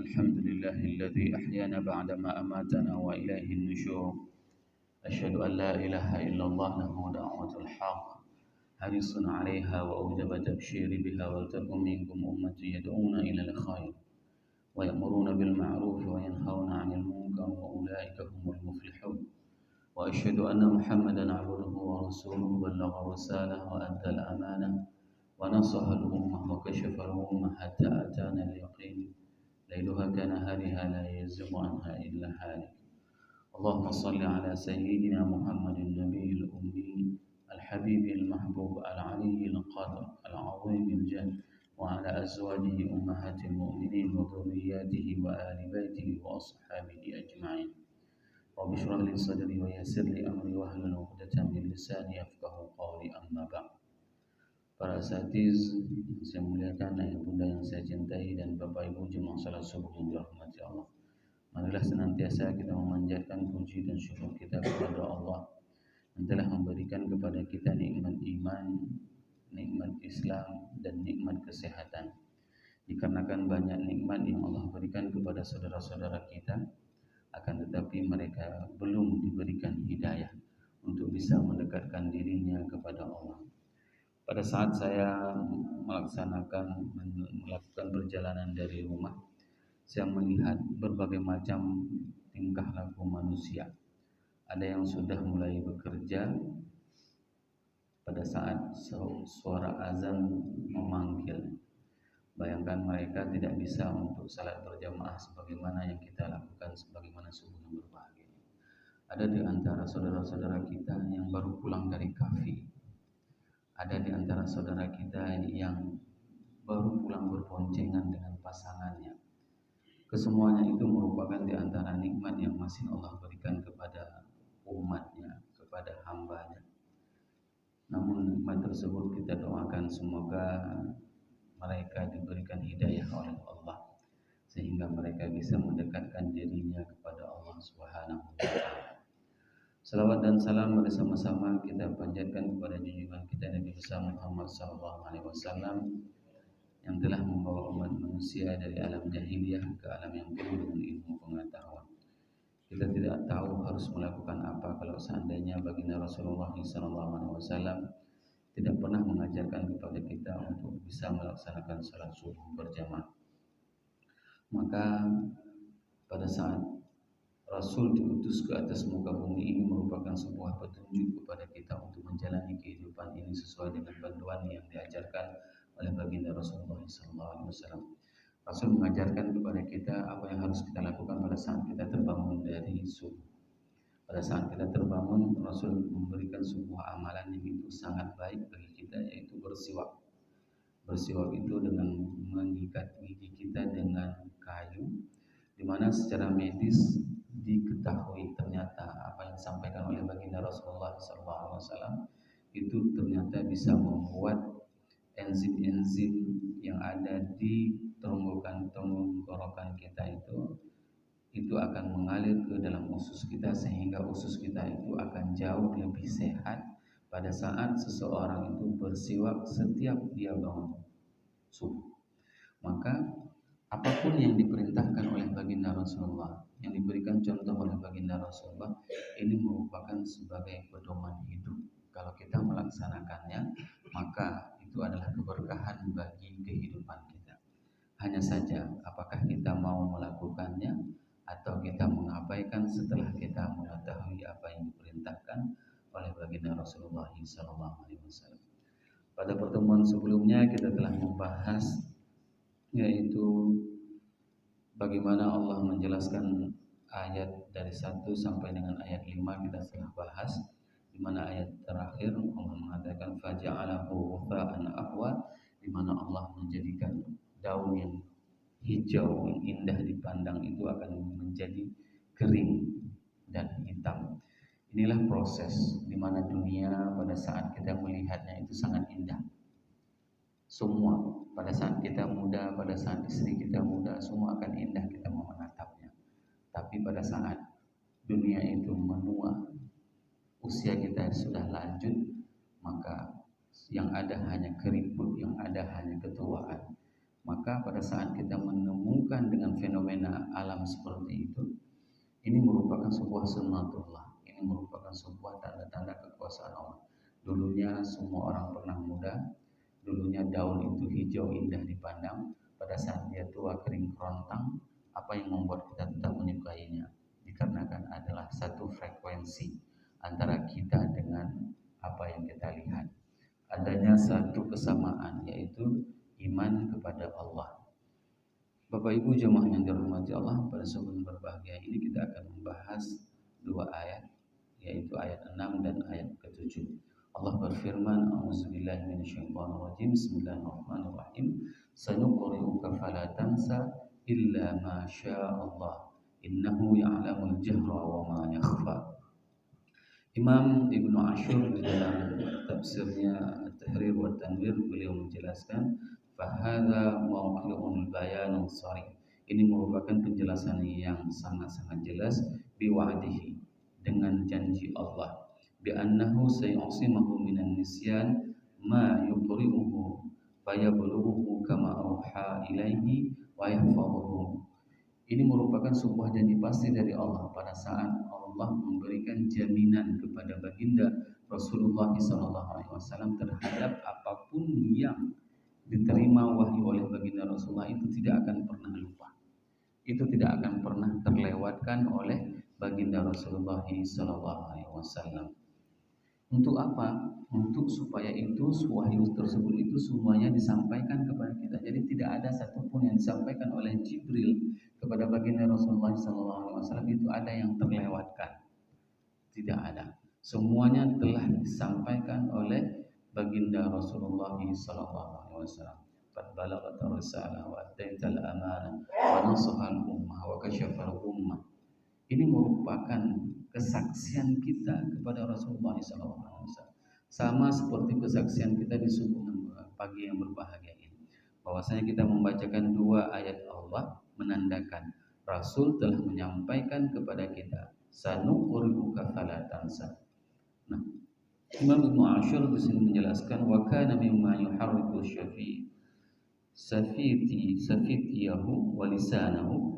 الحمد لله الذي أحيانا بعدما أماتنا وإليه النشور. أشهد أن لا إله إلا الله له دعوة الحق حريص عليها وأوجب تبشير بها ولتكن منكم أمة يدعون إلى الخير ويأمرون بالمعروف وينهون عن المنكر وأولئك هم المفلحون. وأشهد أن محمدا عبده ورسوله بلغ الرسالة وأدى الأمانة ونصح الأمة وكشف الأمة حتى أتانا اليقين ليلها كنهارها لا يزيغ عنها إلا هالك. اللهم صل على سيدنا محمد النبي الأمي الحبيب المحبوب العلي القدر العظيم الجد وعلى أزواجه أمهات المؤمنين وذرياته وآل بيته وأصحابه أجمعين. رب اشرح لي صدري ويسر لي أمري واحلل عقدة من لساني يفقهوا قولي أما بعد. Para asatiz yang saya muliakan, ayah bunda yang saya cintai, dan bapak ibu jemaah salat subuh yang dirahmati Allah. Marilah senantiasa kita memanjatkan puji dan syukur kita kepada Allah yang telah memberikan kepada kita nikmat iman, nikmat Islam, dan nikmat kesehatan. Dikarenakan banyak nikmat yang Allah berikan kepada saudara-saudara kita, akan tetapi mereka belum diberikan hidayah untuk bisa mendekatkan dirinya kepada Allah. Pada saat saya melakukan perjalanan dari rumah, saya melihat berbagai macam tingkah laku manusia. Ada yang sudah mulai bekerja pada saat suara azan memanggil. Bayangkan mereka tidak bisa untuk salat berjamaah sebagaimana yang kita lakukan sebagaimana subuh yang berbahagia. Ada di antara saudara-saudara kita yang baru pulang dari kafi. Ada di antara saudara kita yang baru pulang berboncengan dengan pasangannya. Kesemuanya itu merupakan di antara nikmat yang masih Allah berikan kepada umatnya, kepada hambanya. Namun nikmat tersebut kita doakan semoga mereka diberikan hidayah oleh Allah, sehingga mereka bisa mendekatkan dirinya kepada Allah Subhanahu wa Ta'ala. Salawat dan salam bersama-sama kita panjatkan kepada junjungan kita Nabi besar Muhammad SAW yang telah membawa umat manusia dari alam jahiliyah ke alam yang penuh dengan ilmu pengetahuan. Kita tidak tahu harus melakukan apa kalau seandainya baginda Rasulullah SAW tidak pernah mengajarkan kepada kita untuk bisa melaksanakan salat subuh berjamaah. Maka pada saat Rasul diutus ke atas muka bumi ini merupakan sebuah petunjuk kepada kita untuk menjalani kehidupan ini sesuai dengan panduan yang diajarkan oleh baginda Rasulullah SAW. Rasul mengajarkan kepada kita apa yang harus kita lakukan pada saat kita terbangun dari subuh. Pada saat kita terbangun, Rasul memberikan sebuah amalan yang itu sangat baik bagi kita, yaitu bersiwak. Bersiwak itu dengan mengikat gigi kita dengan kayu, di mana secara medis diketahui ternyata apa yang disampaikan oleh baginda Rasulullah SAW itu ternyata bisa membuat enzim-enzim yang ada di tenggorokan kita itu akan mengalir ke dalam usus kita, sehingga usus kita itu akan jauh lebih sehat pada saat seseorang itu bersiwak setiap dia bangun subuh. Maka apapun yang diperintahkan oleh baginda Rasulullah, yang diberikan contoh oleh baginda Rasulullah, ini merupakan sebagai pedoman hidup. Kalau kita melaksanakannya, maka itu adalah keberkahan bagi kehidupan kita. Hanya saja, apakah kita mau melakukannya atau kita mengabaikan setelah kita mengetahui apa yang diperintahkan oleh baginda Rasulullah SAW. Pada pertemuan sebelumnya kita telah membahas yaitu bagaimana Allah menjelaskan ayat dari 1 sampai dengan ayat 5 kita telah bahas, di mana ayat terakhir Allah mengatakan faja'alahu ghufa'an ahwa, di mana Allah menjadikan daun yang hijau yang indah dipandang itu akan menjadi kering dan hitam. Inilah proses di mana dunia pada saat kita melihatnya itu sangat indah. Semua pada saat kita muda, pada saat istri kita muda, semua akan indah kita menatapnya. Tapi pada saat dunia itu menua, usia kita sudah lanjut, maka yang ada hanya keriput, yang ada hanya ketuaan. Maka pada saat kita menemukan dengan fenomena alam seperti itu, ini merupakan sebuah sunnatullah. Ini merupakan sebuah tanda-tanda kekuasaan Allah. Dulunya semua orang pernah muda, dulunya daun itu hijau indah dipandang. Pada saat dia tua kering kerontang, apa yang membuat kita tetap menyukainya? Dikarenakan adalah satu frekuensi antara kita dengan apa yang kita lihat. Adanya satu kesamaan, yaitu iman kepada Allah. Bapak Ibu jemaah yang dirahmati Allah, pada sebelum berbahagia ini kita akan membahas dua ayat, yaitu ayat 6 dan ayat ke-7. Allah berfirman, A'udzubillahi minasyaitonirrajim, Bismillahirrahmanirrahim. Sanuqri'uka fala tansa illa ma sya'allah. Innahu ya'lamul jahra wa ma yakhfa. Imam Ibnu Ashur di dalam tafsirnya At-Tahrir wa Tanwir, beliau menjelaskan, fahadha mawqi'un bayanun sharih. Ini merupakan penjelasan yang sangat-sangat jelas biwa'dihi, dengan janji Allah, bi annahu sayu'simahu minan nisyan ma yuqri'uhu fayablughuhu kama auha ilaihi wa yahfazuhu. Ini merupakan sebuah janji pasti dari Allah pada saat Allah memberikan jaminan kepada baginda Rasulullah SAW terhadap apapun yang diterima wahyu oleh baginda Rasulullah, itu tidak akan pernah lupa. Itu tidak akan pernah terlewatkan oleh baginda Rasulullah SAW. Untuk apa? Untuk supaya itu wahyu tersebut itu semuanya disampaikan kepada kita. Jadi tidak ada satupun yang disampaikan oleh Jibril kepada baginda Rasulullah SAW itu ada yang terlewatkan. Tidak ada. Semuanya telah disampaikan oleh baginda Rasulullah SAW. Qad balaghat ar-risalah wa addaital amanah wa nasahal ummah wa kashafal ummah. Ini merupakan kesaksian kita kepada Rasulullah SAW, sama seperti kesaksian kita di subuh pagi yang berbahagia ini, bahwasanya kita membacakan dua ayat Allah menandakan Rasul telah menyampaikan kepada kita, sanuqri'uka fala tansa. Nah, Imam Ibnu Ashur di sini menjelaskan, wa kana mimma yuharriku safitiyahu wa lisanahu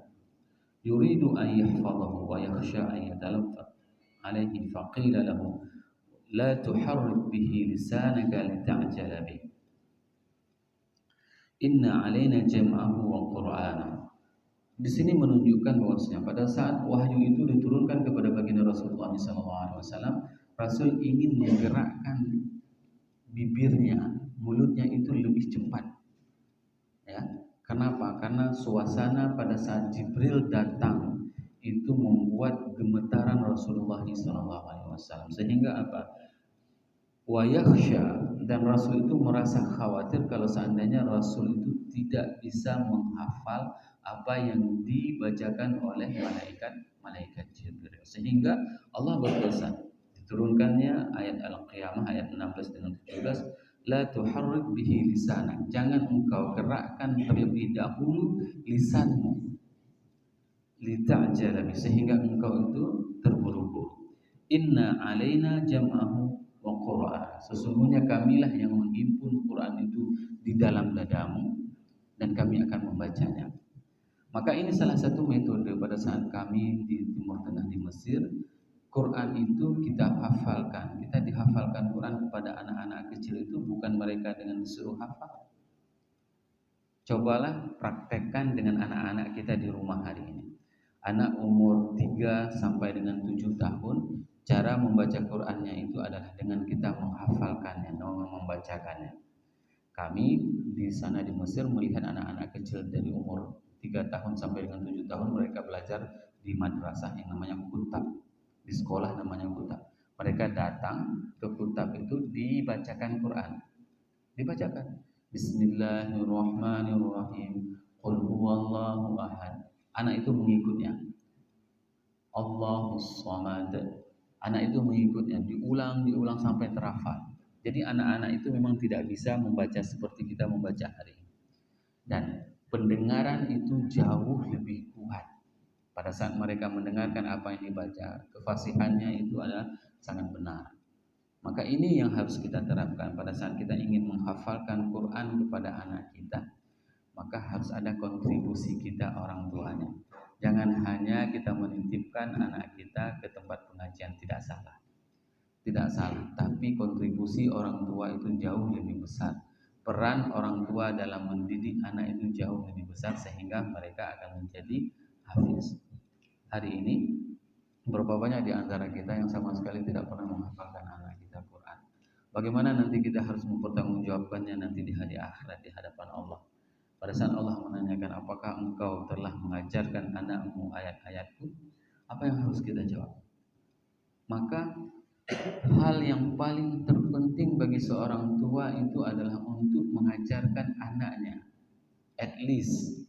yuridu an yahfazahu wa yakhsha an yatalaffaz alaihi faqila lahu la tuharrik bihi lisanaka lita'jala bih inna alaina jam'ahu wa qur'ana. Di sini menunjukkan bahwasanya pada saat wahyu itu diturunkan kepada baginda Rasulullah SAW, Rasul ingin menggerakkan bibirnya, mulutnya itu lebih cepat. Ya, kenapa? Karena suasana pada saat Jibril datang itu membuat gemetaran Rasulullah SAW. Sehingga apa? Wa yakhsha, dan Rasul itu merasa khawatir kalau seandainya Rasul itu tidak bisa menghafal apa yang dibacakan oleh malaikat Jibril. Sehingga Allah berpesan, diturunkannya ayat Al-Qiyamah ayat 16 dan 17, la tuharrik bihi lisanak, jangan engkau gerakkan terlebih dahulu lisanmu, lita'jala, sehingga engkau itu terburu-buru. Inna alaina jam'ahu wa qur'an, sesungguhnya kamilah yang menghimpun Quran itu di dalam dadamu dan kami akan membacanya. Maka ini salah satu metode pada saat kami di Timur Tengah di Mesir, Quran itu kita hafalkan. Kita dihafalkan Quran kepada anak-anak kecil itu bukan mereka dengan disuruh hafal. Cobalah praktekkan dengan anak-anak kita di rumah hari ini. Anak umur 3 sampai dengan 7 tahun, cara membaca Qur'annya itu adalah dengan kita menghafalkannya, membacakannya. Kami di sana di Mesir melihat anak-anak kecil dari umur 3 tahun sampai dengan 7 tahun, mereka belajar di madrasah yang namanya kutab. Di sekolah namanya kutab. Mereka datang ke kutab itu dibacakan Quran. Dibacakan. Bismillahirrahmanirrahim. Qul huwallahu ahad. Anak itu mengikutnya. Allahus samad. Anak itu mengikutnya. Diulang sampai terhafal. Jadi anak-anak itu memang tidak bisa membaca seperti kita membaca hari ini. Dan pendengaran itu jauh lebih kuat. Pada saat mereka mendengarkan apa yang dibaca, kefasihannya itu adalah sangat benar. Maka ini yang harus kita terapkan pada saat kita ingin menghafalkan Quran kepada anak kita. maka harus ada kontribusi kita orang tuanya. Jangan hanya kita menitipkan anak kita ke tempat pengajian, tidak salah. Tidak salah, tapi kontribusi orang tua itu jauh lebih besar. Peran orang tua dalam mendidik anak itu jauh lebih besar sehingga mereka akan menjadi hafiz. Hari ini berapa banyak di antara kita yang sama sekali tidak pernah menghafalkan anak kita Quran. Bagaimana nanti kita harus mempertanggungjawabkannya nanti di hari akhirat di hadapan Allah. Pada saat Allah menanyakan, apakah engkau telah mengajarkan anakmu ayat-ayatku? Apa yang harus kita jawab? Maka hal yang paling terpenting bagi seorang tua itu adalah untuk mengajarkan anaknya. At least,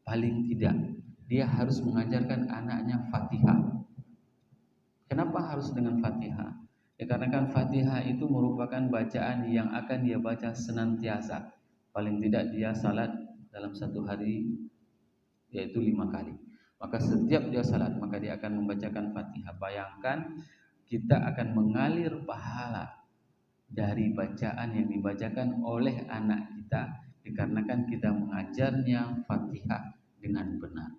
paling tidak, dia harus mengajarkan anaknya Fatihah. Kenapa harus dengan Fatihah? Ya karena kan Fatihah itu merupakan bacaan yang akan dia baca senantiasa. Paling tidak dia salat dalam satu hari yaitu 5 kali. Maka setiap dia salat maka dia akan membacakan Fatihah. Bayangkan kita akan mengalir pahala dari bacaan yang dibacakan oleh anak kita dikarenakan kita mengajarnya Fatihah dengan benar.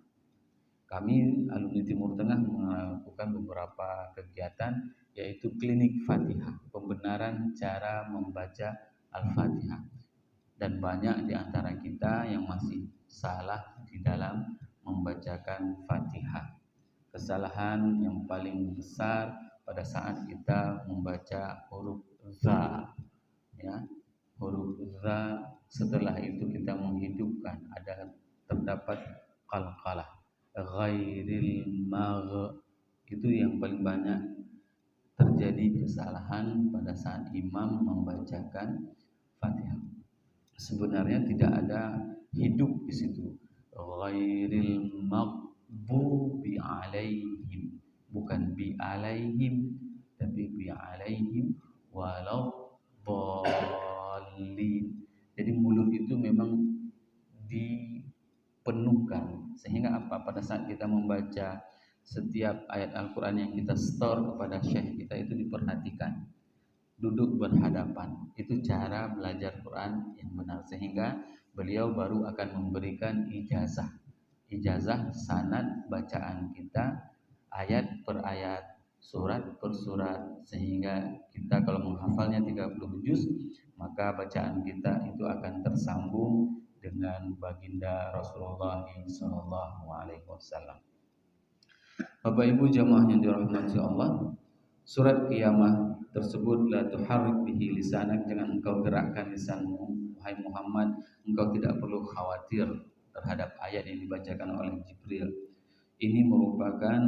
Kami alumni Timur Tengah melakukan beberapa kegiatan yaitu klinik Fatihah, pembenaran cara membaca Al-Fatihah. Dan banyak di antara kita yang masih salah di dalam membacakan Fatihah. Kesalahan yang paling besar pada saat kita membaca huruf za, ya, huruf za. Setelah itu kita menghidupkan, terdapat qalqalah, ghairil magh, itu yang paling banyak terjadi kesalahan pada saat imam membacakan Fatihah. Sebenarnya tidak ada hidup di situ. Ghairil maghdubi alaihim, bukan bi alaihim, tapi bi alaihim waladdallin. Jadi mulut itu memang dipenuhkan sehingga apa? Pada saat kita membaca setiap ayat Al-Quran yang kita store kepada syekh kita itu diperhatikan. Duduk berhadapan, itu cara belajar Quran yang benar sehingga beliau baru akan memberikan ijazah sanad bacaan kita ayat per ayat, surat per surat, sehingga kita kalau menghafalnya 30 juz maka bacaan kita itu akan tersambung dengan baginda Rasulullah SAW. Bapak Ibu jamaah yang dirahmati Allah, surat Qiyamah tersebut la tuharrik bihi lisanak, jangan engkau gerakkan lisanmu wahai Muhammad, engkau tidak perlu khawatir terhadap ayat yang dibacakan oleh Jibril. Ini merupakan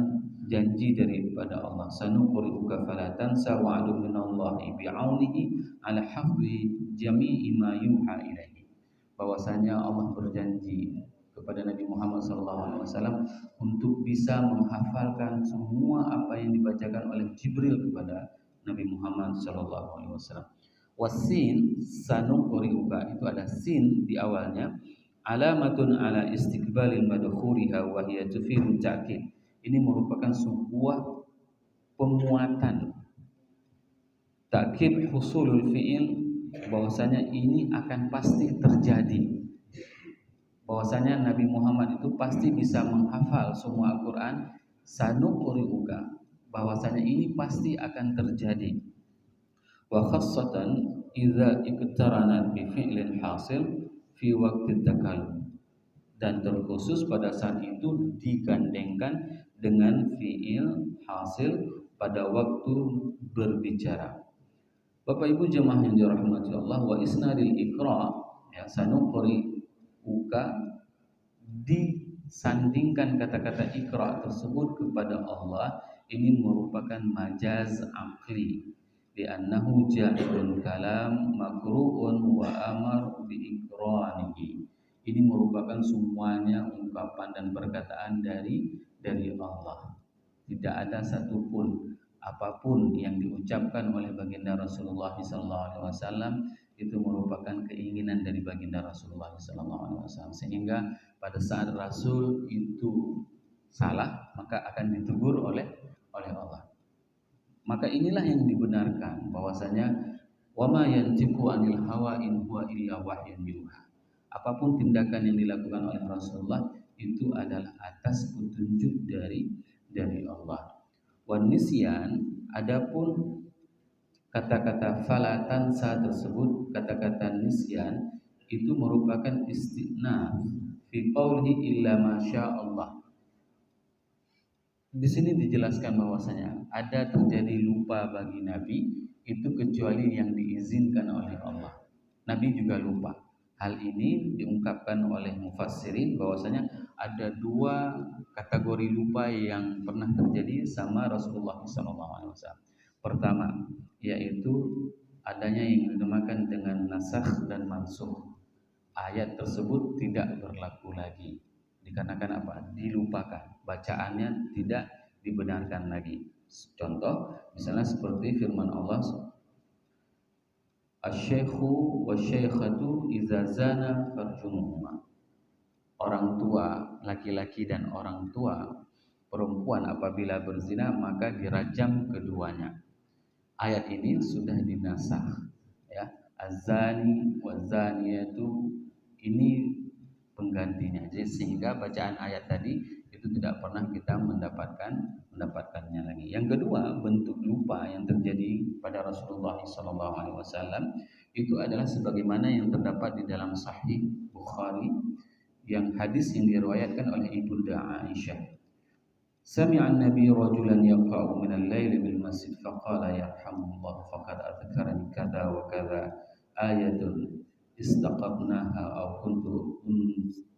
janji daripada Allah. Sanuqri'uka fala tansa wa'du minallahi bi'aunihi ala hafdhi jami'i ma yuha ilaihi. Bahwasanya Allah berjanji kepada Nabi Muhammad SAW untuk bisa menghafalkan semua apa yang dibacakan oleh Jibril kepada Nabi Muhammad SAW. Wasin sanuqri'uka, itu ada sin di awalnya, alamatun ala istiqbalil madkhuriha wa hiya tufidu ta'kid. Ini merupakan sebuah penguatan ta'kid husulul fi'il, bahwasanya ini akan pasti terjadi. Bahwasanya Nabi Muhammad itu pasti bisa menghafal semua Al-Quran. Sanuqri'uka, bahwasanya ini pasti akan terjadi. Wa khassatan idza iqtaranat bi fi'lin hasil fi waqti takallum, dan terkhusus pada saat itu digandengkan dengan fi'il hasil pada waktu berbicara. Bapak Ibu jemaah yang dirahmati Allah, wa isnadil iqra, ya, sanuqri'uka, disandingkan kata-kata iqra tersebut kepada Allah, ini merupakan majaz aqli, li'annahu ja'ilun kalam makru'un wa amar bi'iqranihi. Ini merupakan semuanya ungkapan dan perkataan dari Allah. Tidak ada satupun apapun yang diucapkan oleh baginda Rasulullah SAW itu merupakan keinginan dari baginda Rasulullah SAW. Sehingga pada saat Rasul itu salah maka akan ditegur oleh Allah. Maka inilah yang dibenarkan, bahwasanya wa ma yantiqu anil hawa in huwa illa wahyun yuha. Apapun tindakan yang dilakukan oleh Rasulullah itu adalah atas petunjuk dari Allah. Wan nisyan, adapun kata-kata falatansa tersebut, kata-kata nisyan itu merupakan istinaf fi qawlihi illa masya Allah. Di sini dijelaskan bahwasanya ada terjadi lupa bagi Nabi itu kecuali yang diizinkan oleh Allah. Nabi juga lupa. Hal ini diungkapkan oleh mufassirin bahwasanya ada dua kategori lupa yang pernah terjadi sama Rasulullah SAW. Pertama, yaitu adanya yang dinamakan dengan nasakh dan mansukh. Ayat tersebut tidak berlaku lagi. Dikarenakan apa? Dilupakan. Bacaannya tidak dibenarkan lagi. Contoh, misalnya seperti firman Allah, Asy-syaikhu wasy-syaikhatu idza zana farjumuhuma. Orang tua laki-laki dan orang tua perempuan apabila berzina maka dirajam keduanya. Ayat ini sudah dinasakh, ya. Az-zani waz-zaniyatu ini penggantinya. Jadi sehingga bacaan ayat tadi itu tidak pernah kita mendapatkannya lagi. Yang kedua, bentuk lupa yang terjadi pada Rasulullah SAW itu adalah sebagaimana yang terdapat di dalam Sahih Bukhari, yang hadis yang diriwayatkan oleh Ibunda Aisyah. Sami'a an-nabi rajulan yaqra'u min al-lail bil masjid faqala yarhamullah faqad adhkarani kadza wa kadza ayatun istaqadnaha aw kuntu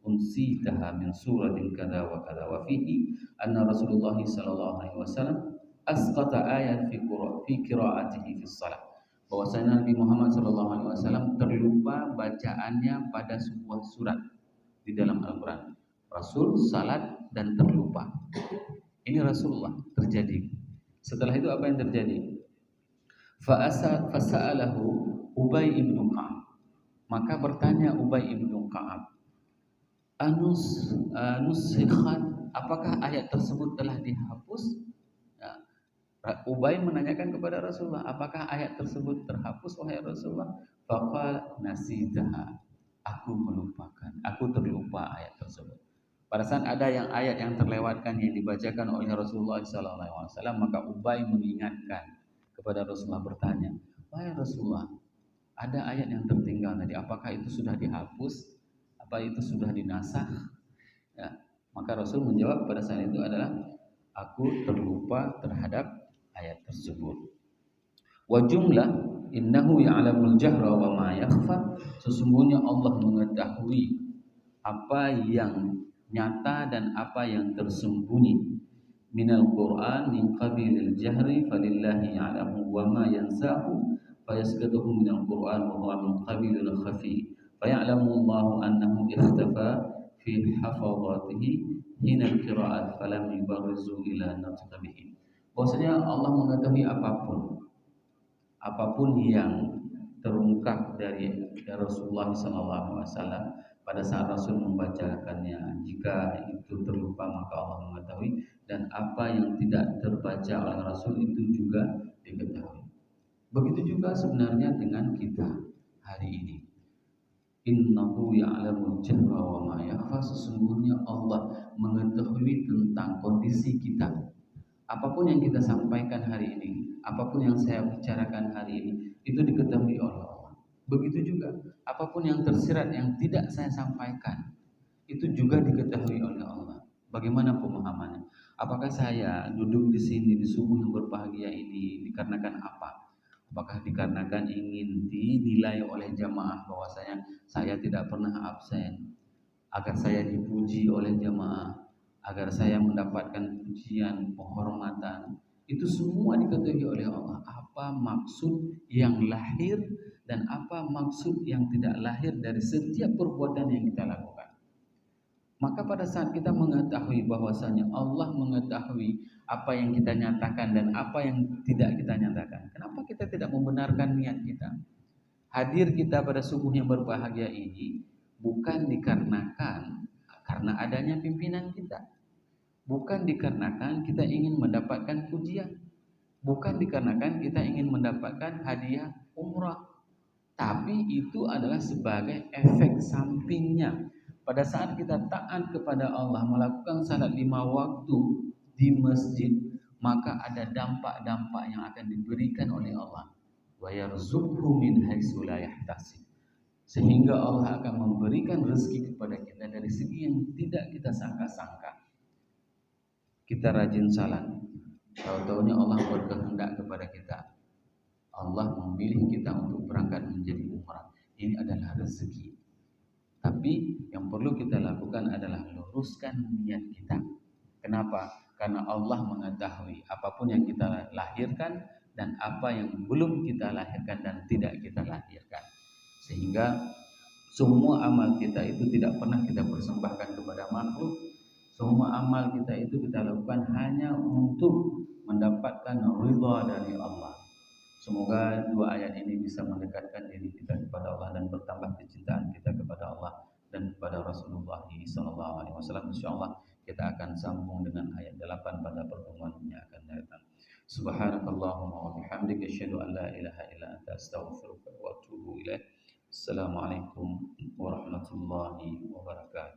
unsitaha min suratin kadza wa kadza wa fihi anna Rasulullah sallallahu alaihi wasallam asqata ayat fi qira'atihi fi shalah. Bahwasanya Nabi Muhammad sallallahu alaihi wasallam terlupa bacaannya pada sebuah surat di dalam Al-Qur'an. Rasul salat dan terlupa. Ini Rasulullah terjadi. Setelah itu apa yang terjadi? Fasa'alahu Ubay ibn Ka'ab. Maka bertanya Ubay ibn Ka'ab, Nusikhat, apakah ayat tersebut telah dihapus? Ya. Ubay menanyakan kepada Rasulullah, apakah ayat tersebut terhapus wahai Rasulullah? Faqala nasitaha, aku melupakan, aku terlupa ayat tersebut. Pada saat ada ayat yang terlewatkan yang dibacakan oleh Rasulullah SAW, maka Ubay mengingatkan kepada Rasulullah, bertanya, wahai Rasulullah, ada ayat yang tertinggal tadi, apakah itu sudah dihapus? Apa itu sudah dinasakh? Ya. Maka Rasul menjawab pada saat itu adalah, aku terlupa terhadap ayat tersebut. Wa jumlah innahu ya'lamul jahra wa ma yakhfa, sesungguhnya Allah mengetahui apa yang nyata dan apa yang tersembunyi. Minal Qur'an min qabilil jahri falillahi ya'lamu wa ma yansahu fayasqatuhu minal Qur'an wa huwa min qabilil khafi faya'lamu Allahu annahu ikhtafa fi hafadhatihi hina qira'at falam yubarrizu ila nafsihi. Bahwasanya Allah mengetahui apapun yang terungkap dari Rasulullah SAW pada saat Rasul membacakannya. Jika itu terlupa maka Allah mengetahui, dan apa yang tidak terbaca oleh Rasul itu juga diketahui. Begitu juga sebenarnya dengan kita hari ini. Innahu ya'lamul jahra wa ma yakhfa, sesungguhnya Allah mengetahui tentang kondisi kita. Apapun yang kita sampaikan hari ini, apapun yang saya bicarakan hari ini, itu diketahui oleh Allah. Begitu juga apapun yang tersirat yang tidak saya sampaikan, itu juga diketahui oleh Allah. Bagaimana pemahamannya? Apakah saya duduk di sini di subuh yang berbahagia ini dikarenakan apa? Apakah dikarenakan ingin dinilai oleh jamaah bahwasanya saya tidak pernah absen, agar saya dipuji oleh jamaah, agar saya mendapatkan pujian, penghormatan? Itu semua diketahui oleh Allah. Apa maksud yang lahir dan apa maksud yang tidak lahir dari setiap perbuatan yang kita lakukan. Maka pada saat kita mengetahui bahwasanya Allah mengetahui apa yang kita nyatakan dan apa yang tidak kita nyatakan, kenapa kita tidak membenarkan niat kita? Hadir kita pada subuh yang berbahagia ini bukan dikarenakan karena adanya pimpinan kita, bukan dikarenakan kita ingin mendapatkan pujian, bukan dikarenakan kita ingin mendapatkan hadiah umrah, Tapi itu adalah sebagai efek sampingnya. Pada saat kita taat kepada Allah, melakukan salat 5 waktu di masjid, maka ada dampak-dampak yang akan diberikan oleh Allah. Wa yarzuqhu min haitsu la yahtasib. Sehingga Allah akan memberikan rezeki kepada kita dari segi yang tidak kita sangka-sangka. Kita rajin salat, tahu-tahunya Allah berkehendak kepada kita. Allah memilih kita untuk berangkat menjadi umrah. Ini adalah rezeki. Tapi yang perlu kita lakukan adalah luruskan niat kita. Kenapa? Karena Allah mengetahui apapun yang kita lahirkan dan apa yang belum kita lahirkan dan tidak kita lahirkan. Sehingga semua amal kita itu tidak pernah kita persembahkan kepada makhluk. Semua amal kita itu kita lakukan hanya untuk mendapatkan ridha dari Allah. Semoga dua ayat ini bisa mendekatkan diri kita kepada Allah dan bertambah kecintaan kita kepada Allah dan kepada Rasulullah SAW. InsyaAllah kita akan sambung dengan ayat 8 pada pertemuan yang akan datang. Subhanakallahumma wa bihamdika asyhadu an la ilaha illa anta astaghfiruka wa atubu ilaik. Assalamualaikum warahmatullahi wabarakatuh.